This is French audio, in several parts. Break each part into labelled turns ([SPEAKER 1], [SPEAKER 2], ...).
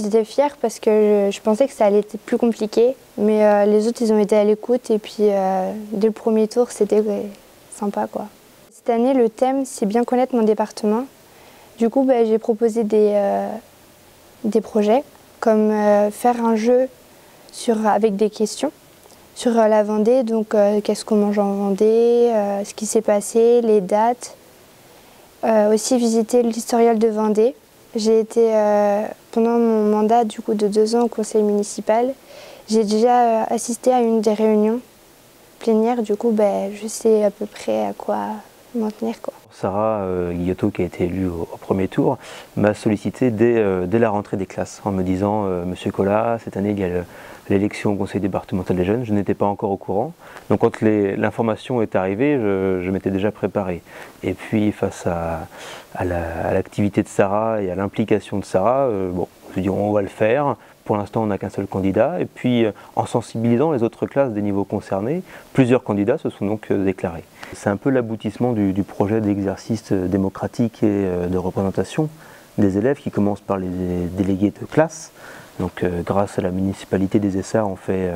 [SPEAKER 1] J'étais fière parce que je pensais que ça allait être plus compliqué, mais les autres ils ont été à l'écoute et puis dès le premier tour c'était sympa quoi. Cette année le thème c'est bien connaître mon département. Du coup j'ai proposé des projets comme faire un jeu avec des questions sur la Vendée, donc qu'est-ce qu'on mange en Vendée, ce qui s'est passé, les dates. Aussi visiter l'historial de Vendée. J'ai été, pendant mon mandat du coup, de 2 ans au conseil municipal, j'ai déjà assisté à une des réunions plénières, du coup je sais à peu près à quoi m'en tenir, quoi.
[SPEAKER 2] Sarah Guillotot, qui a été élue au premier tour, m'a sollicité dès la rentrée des classes en me disant Monsieur Collat, cette année il y a l'élection au conseil départemental des jeunes, je n'étais pas encore au courant. Donc quand l'information est arrivée, je m'étais déjà préparé. Et puis face à l'activité de Sarah et à l'implication de Sarah, bon, je me suis dit on va le faire. Pour l'instant, on n'a qu'un seul candidat. Et puis, en sensibilisant les autres classes des niveaux concernés, plusieurs candidats se sont donc déclarés. C'est un peu l'aboutissement du projet d'exercice démocratique et de représentation des élèves qui commence par les délégués de classe. Donc, grâce à la municipalité des Essarts, on fait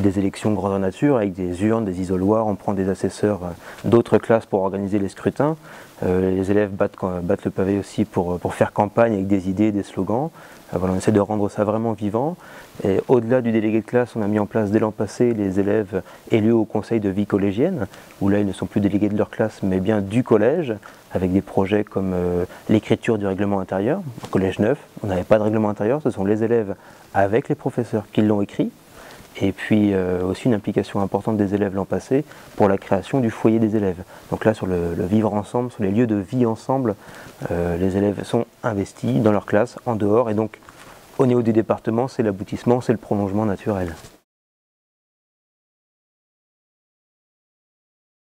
[SPEAKER 2] des élections grandeur nature avec des urnes, des isoloirs, on prend des assesseurs d'autres classes pour organiser les scrutins. Les élèves battent le pavé aussi pour faire campagne avec des idées, des slogans. Voilà, on essaie de rendre ça vraiment vivant. Et au-delà du délégué de classe, on a mis en place dès l'an passé les élèves élus au conseil de vie collégienne, où là ils ne sont plus délégués de leur classe mais bien du collège, avec des projets comme l'écriture du règlement intérieur. Au collège 9, on n'avait pas de règlement intérieur, ce sont les élèves avec les professeurs qui l'ont écrit. Et puis aussi une implication importante des élèves l'an passé pour la création du foyer des élèves. Donc là sur le vivre ensemble, sur les lieux de vie ensemble, les élèves sont investis dans leur classe, en dehors, et donc au niveau du département c'est l'aboutissement, c'est le prolongement naturel.